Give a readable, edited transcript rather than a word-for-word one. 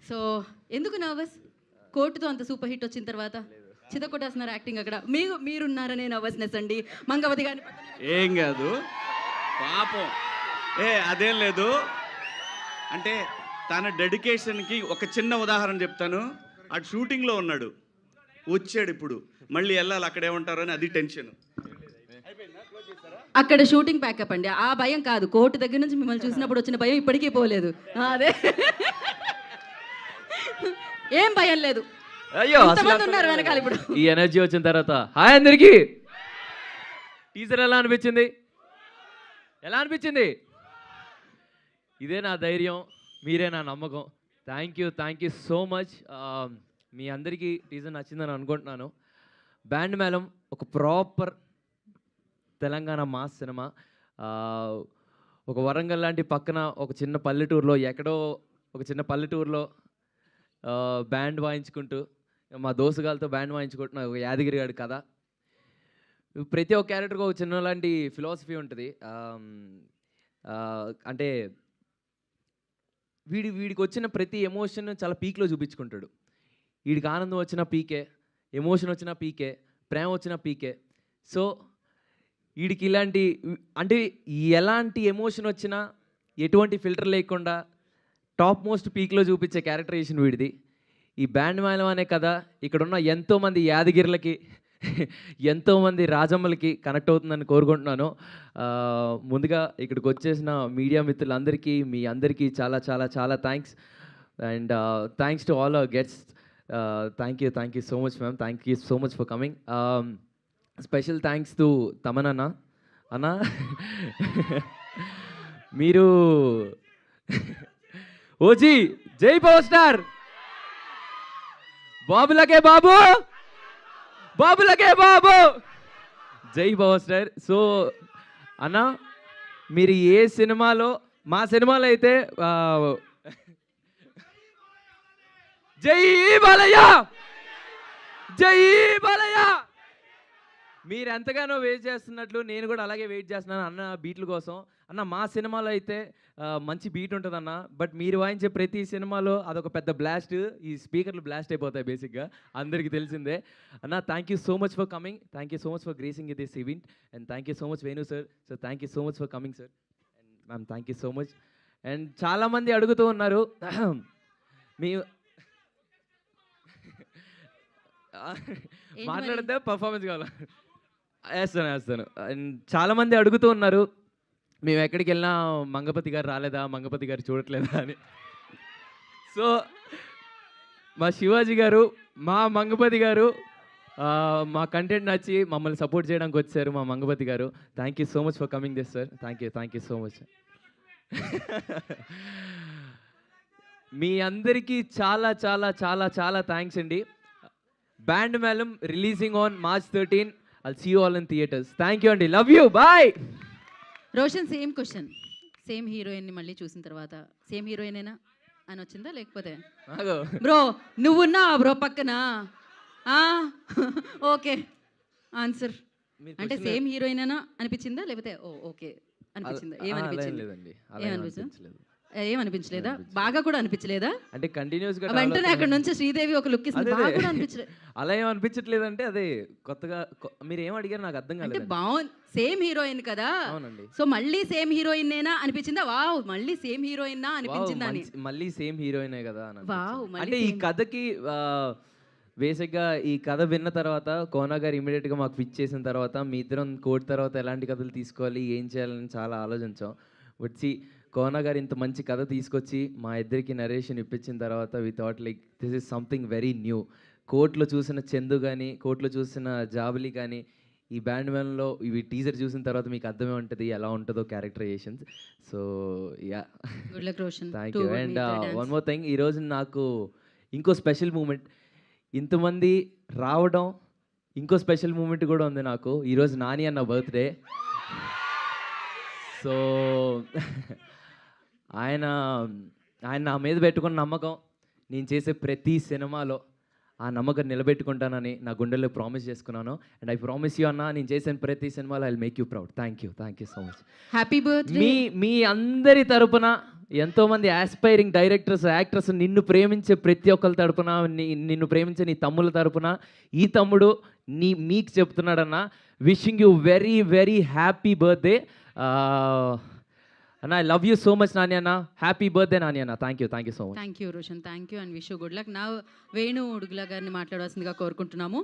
So ఎందుకు nervous? కోర్టుతో అంత super hit వచ్చిన తర్వాత చితకొట్టేస్తున్నారు యాక్టింగ్ అక్కడ. మీరున్నారనే నర్వస్నెస్ అండి. మంగవతి గారిని ఏం కాదు పాపం. అదేం లేదు. అంటే తన డెడికేషన్కి ఒక చిన్న ఉదాహరణ చెప్తాను. అటు షూటింగ్లో ఉన్నాడు, వచ్చాడు, ఇప్పుడు మళ్ళీ వెళ్ళాలి, అక్కడేమంటారు అని అది టెన్షన్. అక్కడ షూటింగ్ ప్యాకప్ అండి. ఆ భయం కాదు, కోర్టు దగ్గర నుంచి మిమ్మల్ని చూసినప్పుడు వచ్చిన భయం ఇప్పటికీ పోలేదు. అదే ఏం భయం లేదు. అయ్యో ఉన్నారు వెనకాల. ఇప్పుడు ఈ ఎనర్జీ వచ్చిన తర్వాత హాయ్ అందరికి. టీజర్ ఎలా అనిపించింది? ఎలా అనిపించింది? ఇదే నా ధైర్యం, మీరే నా నమ్మకం. Thank you so much. మీ అందరికీ టీజర్ నచ్చిందని అనుకుంటున్నాను. బ్యాండ్ మేళం ఒక ప్రాపర్ తెలంగాణ మాస్ సినిమా. ఒక వరంగల్ లాంటి పక్కన ఒక చిన్న పల్లెటూరులో, ఎక్కడో ఒక చిన్న పల్లెటూరులో బ్యాండ్ వాయించుకుంటూ, మా దోసుగాలతో బ్యాండ్ వాయించుకుంటున్న ఒక యాదగిరి గారి కథ. ప్రతి ఒక్క క్యారెక్టర్కి ఒక చిన్న లాంటి ఫిలాసఫీ ఉంటుంది. అంటే వీడికి వచ్చిన ప్రతి ఎమోషన్ చాలా పీక్లో చూపించుకుంటాడు. వీడికి ఆనందం వచ్చిన పీకే, ఎమోషన్ వచ్చిన పీకే, ప్రేమ వచ్చిన పీకే. సో వీడికి ఇలాంటి, అంటే ఎలాంటి ఎమోషన్ వచ్చినా ఎటువంటి ఫిల్టర్ లేకుండా టాప్ మోస్ట్ పీక్లో చూపించే క్యారెక్టరైజేషన్ వీడిది. ఈ బ్యాండ్ మేళం అనే కథ ఇక్కడున్న ఎంతోమంది యాదగిరిలకి, ఎంతోమంది రాజమ్మలకి కనెక్ట్ అవుతుందని కోరుకుంటున్నాను. ముందుగా ఇక్కడికి వచ్చేసిన మీడియా మిత్రులందరికీ, మీ అందరికీ చాలా చాలా చాలా thanks. And thanks to all our guests. Thank you so much ma'am. Thank you so much for coming. Special thanks to Thaman అన్న. మీరు ఓజీ జై పవర్ స్టార్, బాబులకే బాబు, బాబులకే బాబు, జై పవర్ స్టార్. సో అన్న, మీరు ఏ సినిమాలో, మా సినిమాలో అయితే జై బాలయ్య, జై బాలయ్య, మీరు ఎంతగానో వెయిట్ చేస్తున్నట్లు నేను కూడా అలాగే వెయిట్ చేస్తున్నాను అన్న బీట్ల కోసం. అన్న మా సినిమాలో అయితే మంచి బీట్ ఉంటుంది అన్న, బట్ మీరు వాయించే ప్రతి సినిమాలో అదొక పెద్ద బ్లాస్ట్. ఈ స్పీకర్లు బ్లాస్ట్ అయిపోతాయి బేసిక్గా, అందరికీ తెలిసిందే. అన్న thank you so much for coming, thank you so much for gracing this event, and thank you so much Venu sir. So thank you so much for coming sir. And ma'am thank you so much. And చాలామంది అడుగుతూ ఉన్నారు మీ మాట్లాడితే performance కావాలా? వేస్తాను. And చాలామంది అడుగుతూ ఉన్నారు, మేము ఎక్కడికి వెళ్ళినా మంగపతి గారు రాలేదా, మంగపతి గారు చూడట్లేదా అని. సో మా శివాజీ గారు, మా మంగపతి గారు, మా కంటెంట్ నచ్చి మమ్మల్ని సపోర్ట్ చేయడానికి వచ్చారు మా మంగపతి గారు. Thank you so much for coming this sir. Thank you so much. మీ అందరికీ చాలా చాలా చాలా చాలా థ్యాంక్స్ అండి. Band Melam releasing on March 13. I'll see you all in theaters. Thank you అండి. Love you. Bye. Roshan, same question. Same హీరోయిన్ని మళ్ళీ చూసిన తర్వాత సేమ్ హీరోయినేనా అని వచ్చిందా, లేకపోతే బ్రో నువ్వున్నా బ్రో పక్కన? Okay answer. అంటే సేమ్ హీరోయినేనా అనిపించిందా, లేకపోతే ఓకే అనిపించిందా? ఏమనిపించలేదా? బాగా కూడా అనిపించలేదా? అంటే కంటిన్యూస్ గా వెంటనే అక్కడ నుంచి శ్రీదేవి ఒక లుక్ ఇస్తుంది, బాగా కూడా అనిపించలేదు. అలా ఏం అనిపించట్లేదు. అంటే అదే కొత్తగా మీరు ఏం అడిగారు నాకు అర్థం కాలేదు. అంటే బాగుంది, సేమ్ హీరోయిన్ కదా. అవునండి. సో మళ్ళీ సేమ్ హీరోయిన్ నేనా అనిపించిందా? వావ్, మళ్ళీ సేమ్ హీరోయిన్ నా అనిపించిందా అని. మళ్ళీ సేమ్ హీరోయినే కదా అని. వావ్. అంటే ఈ కథకి బేసిక్గా ఈ కథ విన్న తర్వాత కోనా గారు ఇమీడియట్గా మాకు పిచ్ చేసిన తర్వాత మీ ఇద్దరం కోర్టు తర్వాత ఎలాంటి కథలు తీసుకోవాలి, ఏం చేయాలని చాలా ఆలోచించాం. వచ్చి కోనా గారు ఇంత మంచి కథ తీసుకొచ్చి మా ఇద్దరికి నరేషన్ ఇప్పించిన తర్వాత we thought like this is something very new. కోర్టులో చూసిన చందు కానీ, కోర్టులో చూసిన జాబిలి కానీ, ఈ బ్యాండ్ మేళంలో ఇవి టీజర్ చూసిన తర్వాత మీకు అర్థమే ఉంటుంది ఎలా ఉంటుందో characterisations. So yeah, thank you. And one more thing, ఈరోజు నాకు ఇంకో స్పెషల్ మూమెంట్, ఇంతమంది రావడం, ఇంకో స్పెషల్ మూమెంట్ కూడా ఉంది నాకు. ఈరోజు నాని అన్న బర్త్డే. సో ఆయన నా మీద పెట్టుకున్న నమ్మకం, నేను చేసే ప్రతి సినిమాలో ఆ నమ్మకం నిలబెట్టుకుంటానని నా గుండెల్లో ప్రామిస్ చేసుకున్నాను. అండ్ ఐ ప్రామిస్ యూ అన్న, నేను చేసిన ప్రతి సినిమాలో I make you proud. Thank you so much. Happy birthday. మీ అందరి తరపున, ఎంతోమంది ఆస్పైరింగ్ డైరెక్టర్స్, యాక్టర్స్, నిన్ను ప్రేమించే ప్రతి ఒక్కరి తరపున, నిన్ను ప్రేమించే నీ తమ్ముల తరపున ఈ తమ్ముడు మీకు చెప్తున్నాడన్న, wishing you very very happy birthday అన్న. I love you so much Nani అన్న. హ్యాపీ బర్త్డే నాని అన్న. Thank you so much. Thank you Roshan, thank you and wish you good luck. నా వేణు ఉడుగుల గారిని మాట్లాడాల్సిందిగా కోరుకుంటున్నాము.